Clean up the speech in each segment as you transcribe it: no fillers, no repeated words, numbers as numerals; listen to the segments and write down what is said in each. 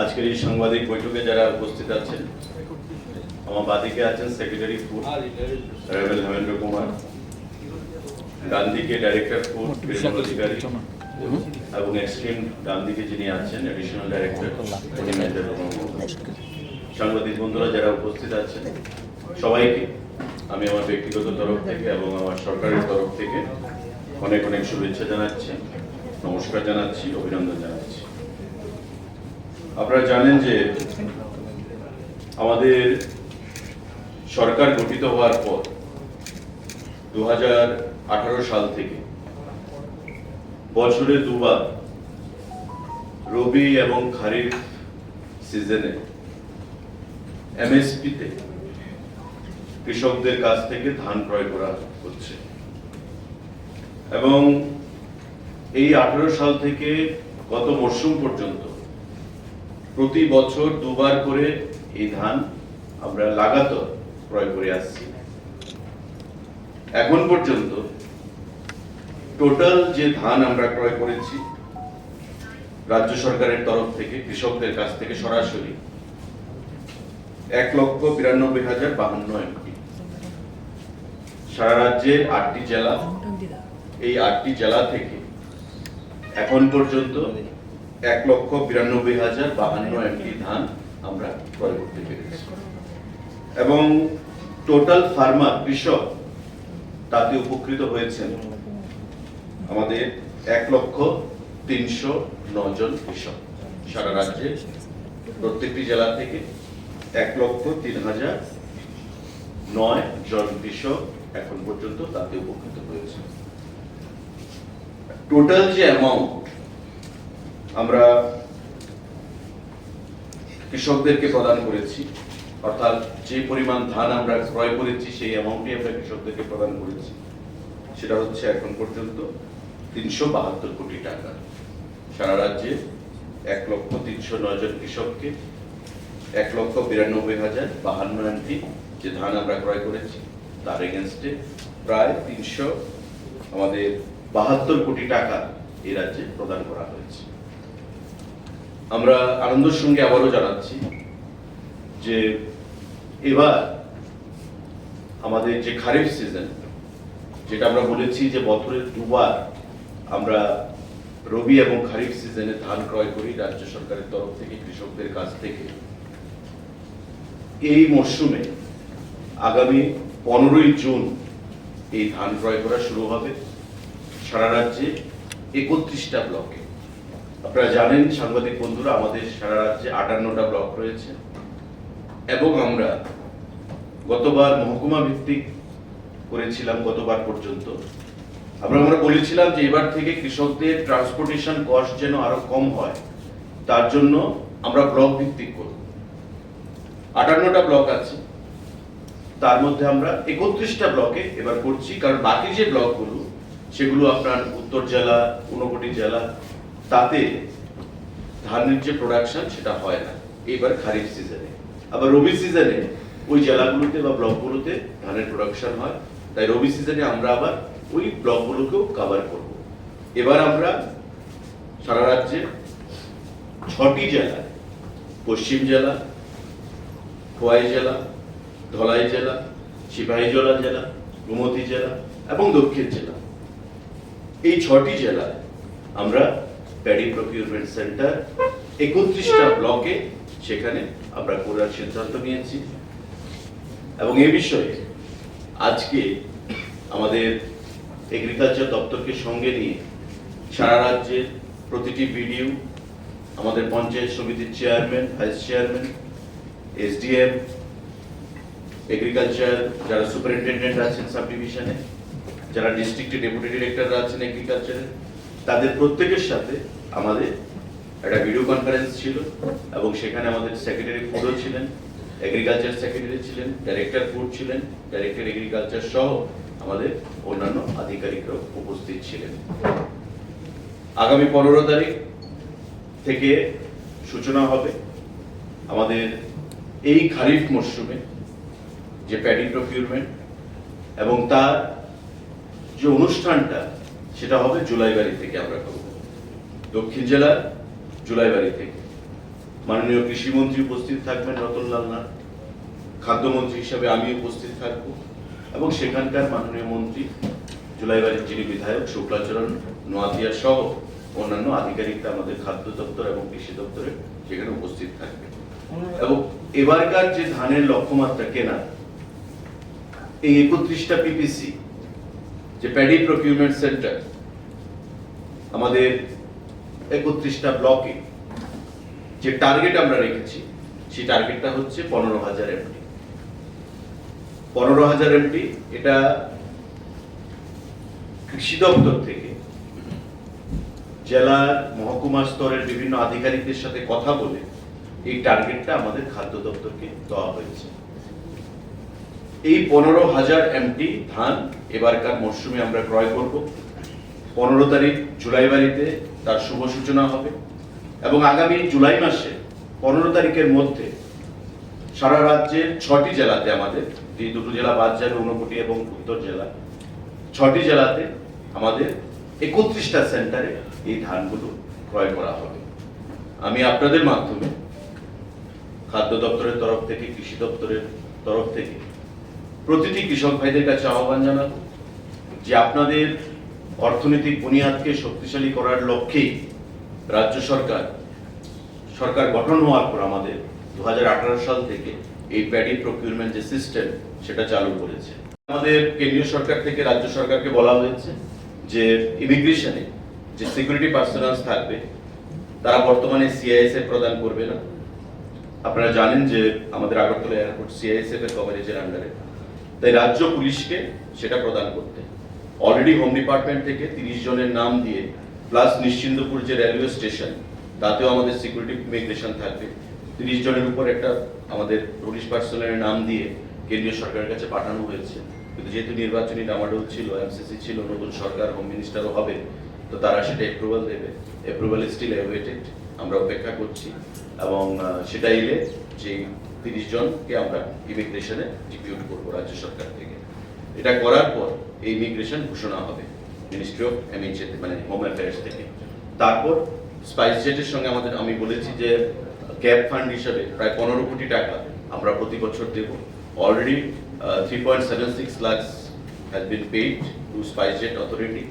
আজকের এই সাংবাদিক বৈঠকে যারা উপস্থিত আছেন, আমার বাদিকে আছেন সেক্রেটারি ফুড রেবেল হেমেন্দ্র কুমার, ডান দিকে ডাইরেক্টর ফুড বিমল অধিকারী এবং এক্সট্রিম ডান দিকে যিনি আছেন এডিশনাল ডাইরেক্টর সাংবাদিক বন্ধুরা যারা উপস্থিত আছেন সবাইকে আমি আমার ব্যক্তিগত তরফ থেকে এবং আমার সরকারের তরফ থেকে অনেক অনেক শুভেচ্ছা জানাচ্ছি, নমস্কার জানাচ্ছি, অভিনন্দন জানাচ্ছি। আপনারা জানেন যে আমাদের সরকার গঠিত হওয়ার পর 2018 সাল থেকে বছরে দুবার রবি এবং খারিফ সিজনে এমএসপিতে কৃষকদের কাছ থেকে ধান ক্রয় করা হচ্ছে এবং এই 18 সাল থেকে গত মরশুম পর্যন্ত প্রতি বছর দুবার করে এই ধান আমরা লাগাতার ক্রয় করে আসছি। এখন পর্যন্ত টোটাল যে ধান আমরা ক্রয় করেছি রাজ্য সরকারের তরফ থেকে কৃষকদের কাছ থেকে সরাসরি 1,92,052 এমপি। সারা রাজ্যের 8টি জেলা, এই 8টি জেলা থেকে এখন পর্যন্ত 1,92,052 এমপি ধান আমরা ক্রয় করতে পেরেছি এবং টোটাল ফার্মার কৃষক তাতে উপকৃত হয়েছেন আমাদের 1,309 জন কৃষক। সারা রাজ্যে প্রত্যেকটি জেলা থেকে 1,03,009 জন কৃষক এখন পর্যন্ত তাতে উপকৃত হয়েছে। টোটাল যে অ্যামাউন্ট আমরা কৃষকদেরকে প্রদান করেছি, অর্থাৎ যে পরিমাণ ধান আমরা ক্রয় করেছি সেই অ্যামাউন্টই আমরা কৃষকদেরকে প্রদান করেছি, সেটা হচ্ছে এখন পর্যন্ত 372 কোটি টাকা। সারা রাজ্যে 1,309 জন কৃষককে 1,92,052 এমপি যে ধান আমরা ক্রয় করেছি তার এগেনস্টে প্রায় 372 কোটি টাকা এই রাজ্যে প্রদান করা হয়েছে। আমরা আনন্দের সঙ্গে আবারও জানাচ্ছি যে এবার আমাদের যে খারিফ সিজন, যেটা আমরা বলেছি যে বছরে দুবার আমরা রবি এবং খারিফ সিজনে ধান ক্রয় করি রাজ্য সরকারের তরফ থেকে কৃষকদের কাছ থেকে, এই মরশুমে আগামী 15ই জুন এই ধান ক্রয় করা শুরু হবে সারা রাজ্যে 31টা ব্লকে। আপনারা জানেন সাংবাদিক বন্ধুরা, আমাদের সারা রাজ্যে 58টা ব্লক রয়েছে এবং আমরা গতবার মহকুমা ভিত্তিক করেছিলাম। গতবার পর্যন্ত আমরা বলেছিলাম যে এবার থেকে কৃষকদের ট্রান্সপোর্টেশন কস্ট যেন আরো কম হয়, তার জন্য আমরা ব্লক ভিত্তিক করব। 58টা ব্লক আছে, তার মধ্যে আমরা 31টা ব্লকে এবার করছি, কারণ বাকি যে ব্লকগুলো সেগুলো আপনার উত্তর জেলা, ঊনকোটি জেলা, তাতে ধানের যে প্রোডাকশন সেটা হয় না এবার খারিফ সিজনে। আবার রবি সিজনে ওই জেলাগুলোতে বা ব্লকগুলোতে ধানের প্রোডাকশন হয়, তাই রবি সিজনে আমরা আবার ওই ব্লকগুলোকেও কভার করব। এবার আমরা সারা রাজ্যে 6টি জেলা, পশ্চিম জেলা, খোয়াই জেলা, ধলাই জেলা, সিপাহীজলা জেলা, গোমতী জেলা এবং দক্ষিণ জেলা, এই 6টি জেলায় আমরা প্যাডি প্রকিউরমেন্ট সেন্টার 31টা ব্লকে সেখানে আমরা করার সিদ্ধান্ত নিয়েছি এবং এই বিষয়ে আজকে আমাদের এগ্রিকালচার দপ্তরকে সঙ্গে নিয়ে সারা রাজ্যের প্রতিটি বিডিও, আমাদের পঞ্চায়েত সমিতির chairman, vice chairman, SDM, agriculture যারা সুপারিনটেন্ডেন্ট আছেন সাব ডিভিশনে, যারা ডিস্ট্রিক্টে ডেপুটি ডিরেক্টররা আছেন এগ্রিকালচারে, তাদের প্রত্যেকের সাথে আমাদের একটা ভিডিও কনফারেন্স ছিল এবং সেখানে আমাদের সেক্রেটারি ফুডও ছিলেন, এগ্রিকালচার সেক্রেটারি ছিলেন, ডাইরেক্টর ফুড ছিলেন, ডাইরেক্টর এগ্রিকালচার সহ আমাদের অন্যান্য আধিকারিকরাও উপস্থিত ছিলেন। আগামী 15 তারিখ থেকে সূচনা হবে আমাদের এই খারিফ মরশুমে যে প্যাডি প্রকিউরমেন্ট, এবং তার যে অনুষ্ঠানটা সেটা হবে জুলাইবাড়ি থেকে আমরা করব, দক্ষিণ জেলার জুলাইবাড়ি থেকে। মাননীয় কৃষিমন্ত্রী উপস্থিত থাকবেন রতনলাল নাথ, খাদ্যমন্ত্রী হিসাবে আমি উপস্থিত থাকব এবং সেখানকার মাননীয় মন্ত্রী জুলাইবাড়ির যিনি বিধায়ক শুক্লাচরণ নোয়াতিয়া সহ অন্যান্য আধিকারিকরা আমাদের খাদ্য দপ্তর এবং কৃষি দপ্তরে সেখানে উপস্থিত থাকবে। এবং এবারকার যে ধানের লক্ষ্যমাত্রা কেনা, এই 31টা পিপিসি যে প্যাডি প্রকিউরমেন্ট সেন্টার আমাদের 31টা ব্লকে যে টার্গেট আমরা রেখেছি, সেই টার্গেটটা হচ্ছে 15,000 এমটি। 15,000 এমটি এটা কৃষি দপ্তর থেকে জেলার মহকুমা স্তরের বিভিন্ন আধিকারিকদের সাথে কথা বলে এই টার্গেটটা আমাদের খাদ্য দপ্তরকে দেওয়া হয়েছে। এই 15,000 এমটি ধান এবারকার মরশুমে আমরা ক্রয় করব। 15 তারিখ জুলাইবাড়িতে তার শুভ সূচনা হবে এবং আগামী জুলাই মাসে 15 তারিখের মধ্যে সারা রাজ্যের 6টি জেলাতে, আমাদের যে দুটো জেলা বাদ যাবে, ঊনকোটি এবং উত্তর জেলা, 6টি জেলাতে আমাদের 31টা সেন্টারে এই ধানগুলো ক্রয় করা হবে। আমি আপনাদের মাধ্যমে খাদ্য দপ্তরের তরফ থেকে, কৃষি দপ্তরের তরফ থেকে প্রতিটি কৃষক ভাইদের কাছে আহ্বান জানাবো যে আপনাদের অর্থনৈতিক বুনিয়াদকে শক্তিশালী করার লক্ষ্যেই রাজ্য সরকার গঠন হওয়ার পর আমাদের 2018 সাল থেকে এই প্যাডি প্রকিউরমেন্ট যে সিস্টেম সেটা চালু করেছে। আমাদের কেন্দ্রীয় সরকার থেকে রাজ্য সরকারকে বলা হয়েছে যে ইমিগ্রেশনে যে সিকিউরিটি পার্সোনালস থাকবে তারা বর্তমানে সিআইএসএফ প্রদান করবে না। আপনারা জানেন যে আমাদের আগরতলা এয়ারপোর্ট সিআইএসএফ এর কভারেজের আন্ডারে, তাই রাজ্য পুলিশকে সেটা প্রদান করতে অলরেডি হোম ডিপার্টমেন্ট থেকে 30 জনের নাম দিয়ে, প্লাস নিশ্চিন্দপুর যে রেলওয়ে স্টেশন তাতেও আমাদের সিকিউরিটি ইমিগ্রেশন থাকবে, 30 জনের উপর একটা আমাদের পুলিশ পার্সোনালের নাম দিয়ে কেন্দ্রীয় সরকারের কাছে পাঠানো হয়েছে। কিন্তু যেহেতু নির্বাচনী ডামাডোল ছিল, এমসিসি ছিল, নতুন সরকার, হোম মিনিস্টারও হবে, তো তারা সেটা অ্যাপ্রুভাল দেবে। অ্যাপ্রুভাল স্টিল অ্যাওয়েটেড, আমরা অপেক্ষা করছি এবং সেটা এলে যে 30 জনকে আমরা ইমিগ্রেশনে ডিপিউট করবো রাজ্য সরকার থেকে। এটা করার পর এই ইমিগ্রেশন ঘোষণা হবে মিনিস্ট্রি অফ এমএইচএ মানে হোম অ্যাফেয়ার্স থেকে। তারপর স্পাইস জেটের সঙ্গে আমি বলেছি যে ক্যাপ ফান্ড হিসেবে প্রায় 15 কোটি টাকা আমরা প্রতি বছর দেব। Already 3.76 lakh has been paid to SpiceJet authority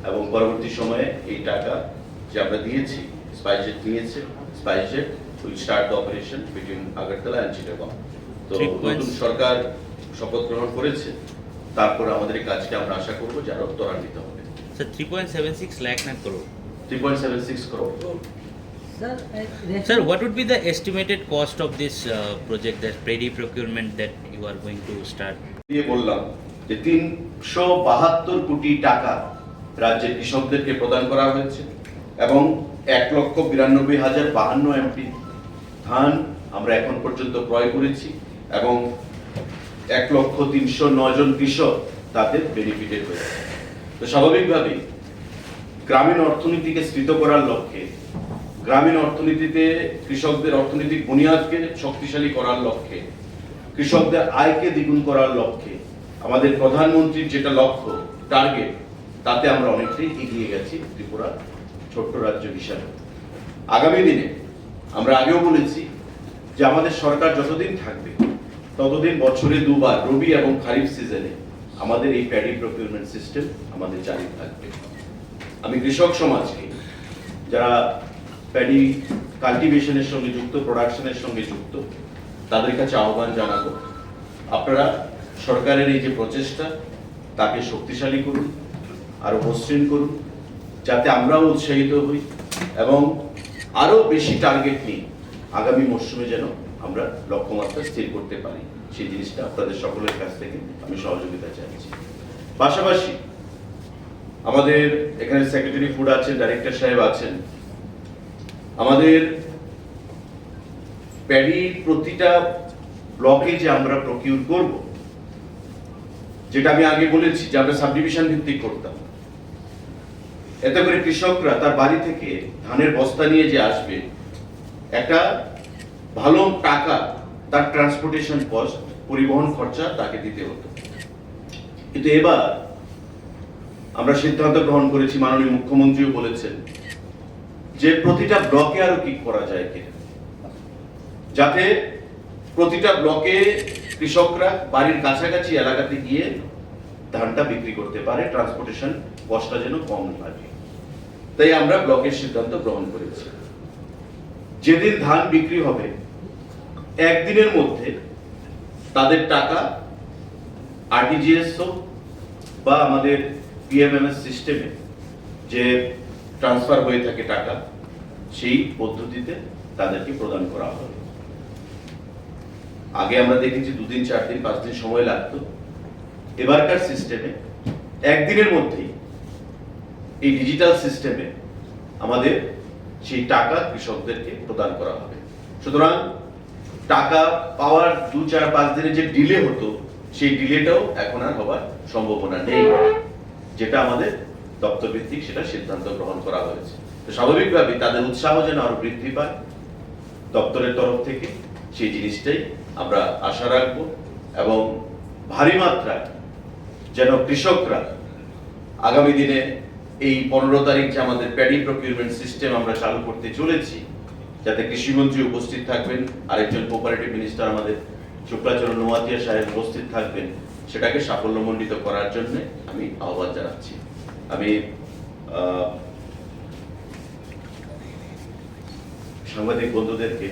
এবং পরবর্তী সময়ে এই টাকা যে আমরা দিয়েছি, স্পাইস জেট নিয়েছে, SpiceJet will start the operation between Agartala and Chittagong. তো নতুন সরকার শপথ গ্রহণ করেছে, তারপর আমাদের এই কাজকে আমরা আশা করব যে আরো ত্বরান্বিত হবে। স্যার 3.76 lakh না crore? 3.76 crore. Sir, what would be the estimated cost of this project, that ready procurement that you are going to start? দিয়ে বললাম যে 372 কোটি টাকা রাজ্যের কৃষকদেরকে প্রদান করা হয়েছে এবং 1,92,052 এমপি ধান আমরা এখন পর্যন্ত ক্রয় করেছি এবং 1,03,09 জন কৃষক তাদের বেনিফিটেড হয়েছে। তো স্বাভাবিকভাবেই গ্রামীণ অর্থনীতিকে স্ফীত করার লক্ষ্যে, গ্রামীণ অর্থনীতিতে কৃষকদের অর্থনৈতিক বুনিয়াদকে শক্তিশালী করার লক্ষ্যে, কৃষকদের আয়কে দ্বিগুণ করার লক্ষ্যে আমাদের প্রধানমন্ত্রীর যেটা লক্ষ্য, টার্গেট, তাতে আমরা অনেকটাই এগিয়ে গেছি ত্রিপুরা ছোট্ট রাজ্য হিসাবে। আগামী দিনে আমরা আগেও বলেছি যে আমাদের সরকার যতদিন থাকবে ততদিন বছরে দুবার রবি এবং খারিফ সিজনে আমাদের এই প্যাডি প্রকিউরমেন্ট সিস্টেম আমাদের জারি থাকবে। আমি কৃষক সমাজকে, যারা প্যাডি কাল্টিভেশনের সঙ্গে যুক্ত, প্রোডাকশনের সঙ্গে যুক্ত, তাদের কাছে আহ্বান জানাবো, আপনারা সরকারের এই যে প্রচেষ্টা তাকে শক্তিশালী করুন, আরো মসৃণ করুন, যাতে আমরাও উৎসাহিত হই এবং আরো বেশি টার্গেট নিয়ে আগামী মরশুমে যেন আমরা লক্ষ্যমাত্রা স্থির করতে পারি। সেই জিনিসটা আপনাদের সকলের কাছ থেকে আমি সহযোগিতা চাইছি। পাশাপাশি আমাদের এখানে সেক্রেটারি ফুড আছেন, ডাইরেক্টর সাহেব আছেন, আমাদের প্যাডি প্রতিটা ব্লকে যে আমরা প্রকিউর করব, যেটা আমি আগে বলেছি যে আমরা সাবডিভিশন ভিত্তিক করতাম, এতে করে কৃষকরা তার বাড়ি থেকে ধানের বস্তা নিয়ে যে আসবে, একটা ভালো টাকা তার ট্রান্সপোর্টেশন কস্ট, পরিবহন খরচা তাকে দিতে হতো। কিন্তু এবার আমরা সিদ্ধান্ত গ্রহণ করেছি, মাননীয় মুখ্যমন্ত্রীও বলেছেন যে প্রতিটা ব্লকে আরো কি করা যায় কিনা। যাতে প্রতিটা ব্লকে কৃষকরা বাড়ির কাছাকাছি এলাকাতে গিয়ে ধানটা বিক্রি করতে পারে, ট্রান্সপোর্টেশন কস্টটা যেন কম লাগে। তাই আমরা ব্লকের সিদ্ধান্ত গ্রহণ করেছি, যেদিন ধান বিক্রি হবে একদিনের মধ্যে তাদের টাকা আরটিজিএস হোক বা আমাদের পিএমএমএস সিস্টেমে যে ট্রান্সফার হয়ে থাকে টাকা, সেই পদ্ধতিতে তাদেরকে প্রদান করা হবে। আগে আমরা দেখেছি 2 দিন 4 দিন 5 দিন সময় লাগতো, এবারকার সিস্টেমে একদিনের মধ্যেই এই ডিজিটাল সিস্টেমে আমাদের সেই টাকা কৃষকদেরকে প্রদান করা হবে। সুতরাং টাকা পাওয়ার 2, 4, 5 দিনের যে ডিলে হতো, সেই ডিলেটাও এখন আর হওয়ার সম্ভাবনা নেই, যেটা আমাদের দপ্তর ভিত্তিক সেটা সিদ্ধান্ত গ্রহণ করা হয়েছে। তো স্বাভাবিকভাবেই তাদের উৎসাহ যেন আরো বৃদ্ধি পায় দপ্তরের তরফ থেকে, সেই জিনিসটাই আমরা আশা রাখবো এবং ভারী মাত্রায় যেন কৃষকরা আগামী দিনে এই 15 তারিখ যে আমাদের প্যাডি প্রকিউরমেন্ট সিস্টেম আমরা চালু করতে চলেছি, যাতে কৃষিমন্ত্রী উপস্থিত থাকবেন, আরেকজন কোঅপারেটিভ মিনিস্টার আমাদের শুক্লাচরণ নোয়াতিয়া সাহেব উপস্থিত থাকবেন, সেটাকে সাফল্যমণ্ডিত করার জন্য আমি আহ্বান জানাচ্ছি। আমি সাংবাদিক বন্ধুদেরকে